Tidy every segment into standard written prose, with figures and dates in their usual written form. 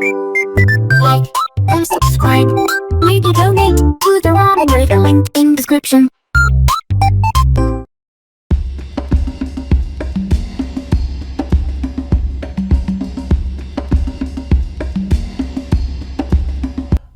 Like and subscribe. Maybe donate to the ramen with the link in description.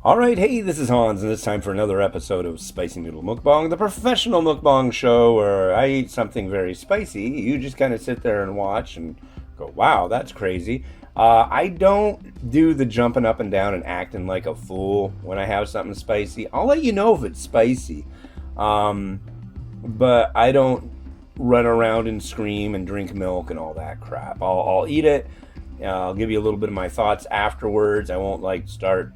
Alright, hey, this is Hans, and it's time for another episode of Spicy Noodle Mukbang, the professional mukbang show where I eat something very spicy. You just kind of sit there and watch and go, wow, that's crazy. I don't do the jumping up and down and acting like a fool when I have something spicy. I'll let you know if it's spicy, but I don't run around and scream and drink milk and all that crap. I'll eat it. I'll give you a little bit of my thoughts afterwards. I won't start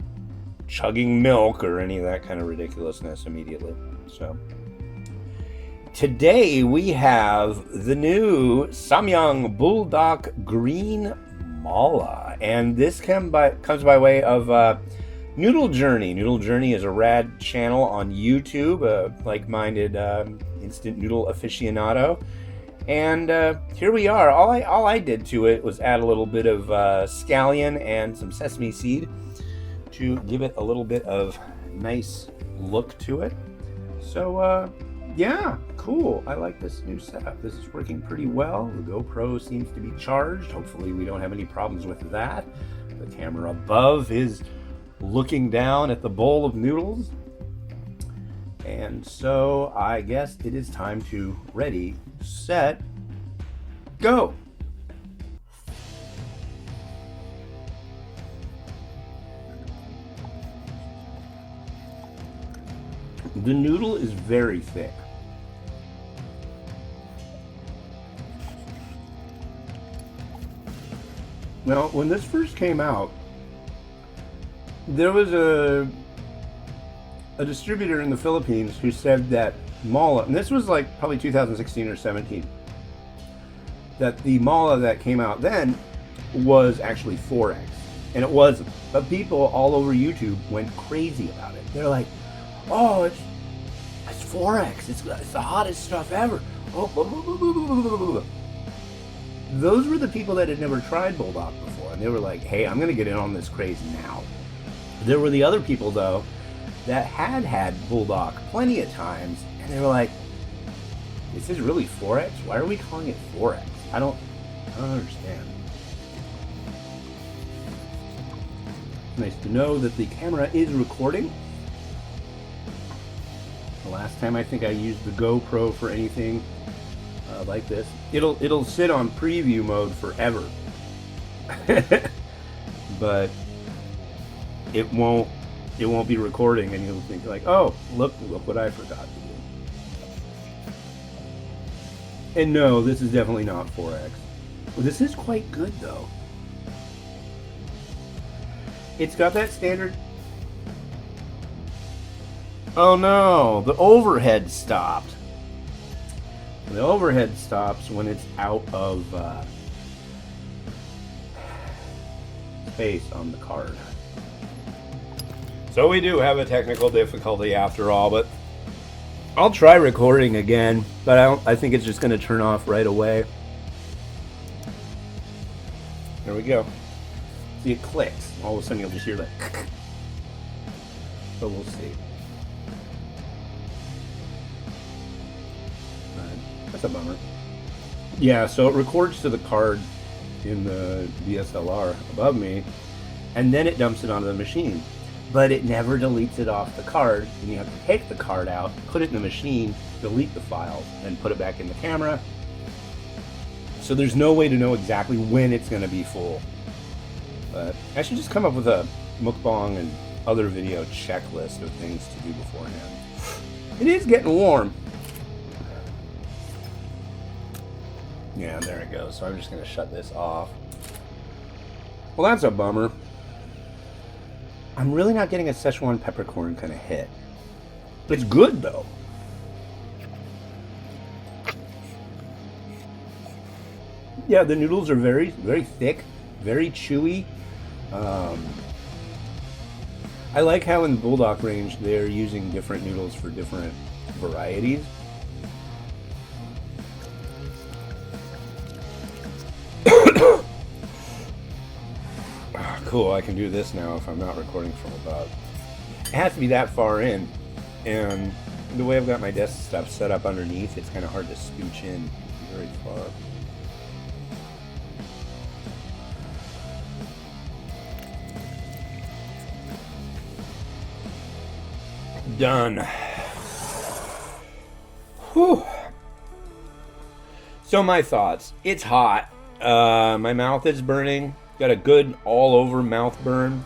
chugging milk or any of that kind of ridiculousness immediately. So today we have the new Samyang Buldak Green Mala, and this comes by way of Noodle Journey. Noodle Journey is a rad channel on YouTube, a like-minded instant noodle aficionado. And here we are. All I did to it was add a little bit of scallion and some sesame seed to give it a little bit of nice look to it. So yeah, cool. I like this new setup. This is working pretty well. The GoPro seems to be charged. Hopefully we don't have any problems with that. The camera above is looking down at the bowl of noodles. And so I guess it is time to ready, set, go. The noodle is very thick. Now, when this first came out, there was a distributor in the Philippines who said that mala, and this was like probably 2016 or 17, that the mala that came out then was actually 4X, and it wasn't. But people all over YouTube went crazy about it. They're like, oh, it's 4X. It's the hottest stuff ever. Oh, blah, blah, blah, blah, blah, blah, blah. Those were the people that had never tried Buldak before, and they were like, hey, I'm going to get in on this craze now. There were the other people, though, that had Buldak plenty of times, and they were like, is this really 4X? Why are we calling it 4X? I don't understand. It's nice to know that the camera is recording. The last time I think I used the GoPro for anything like this, it'll sit on preview mode forever, but it won't be recording, and you'll think like, oh, look what I forgot to do. And no, this is definitely not 4X. This is quite good though. It's got that standard. Oh no, the overhead stopped. The overhead stops when it's out of space on the card. So we do have a technical difficulty after all, but I'll try recording again, but I think it's just going to turn off right away. There we go. See, it clicks. All of a sudden you'll just hear that. So we'll see. That's a bummer. Yeah, so it records to the card in the DSLR above me, and then it dumps it onto the machine. But it never deletes it off the card, and you have to take the card out, put it in the machine, delete the files, and put it back in the camera. So there's no way to know exactly when it's going to be full. But I should just come up with a mukbang and other video checklist of things to do beforehand. It is getting warm. Yeah, there it goes. So I'm just going to shut this off. Well, that's a bummer. I'm really not getting a Szechuan peppercorn kind of hit. It's good, though. Yeah, the noodles are very, very thick, very chewy. I like how in the Buldak range they're using different noodles for different varieties. cool. I can do this now if I'm not recording from above. It has to be that far in, and the way I've got my desk stuff set up underneath, it's kind of hard to scooch in very far. Done. Whew. So my thoughts. It's hot. My mouth is burning. Got a good all over mouth burn.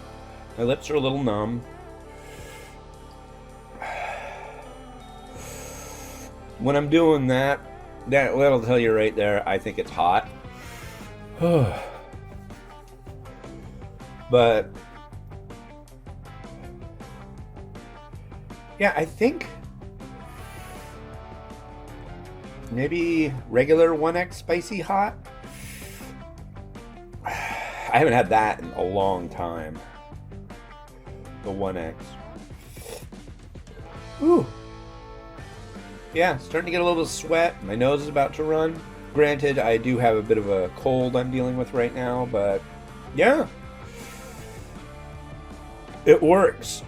My lips are a little numb. When I'm doing that'll tell you right there, I think it's hot. But yeah, I think maybe regular 1X spicy hot. I haven't had that in a long time. The 1X. Ooh. Yeah, starting to get a little sweat. My nose is about to run. Granted, I do have a bit of a cold I'm dealing with right now, but yeah. It works.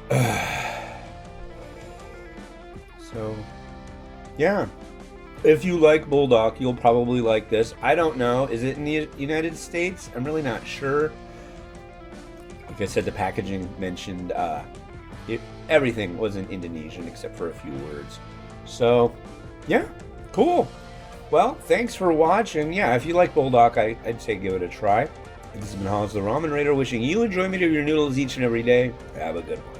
So, yeah. If you like Buldak, you'll probably like this. I don't know. Is it in the United States? I'm really not sure. Like I said, the packaging mentioned everything was in Indonesian except for a few words. So, yeah, cool. Well, thanks for watching. Yeah, if you like Buldak, I'd say give it a try. This has been Hans the Ramen Raider wishing you enjoyment of your noodles each and every day. Have a good one.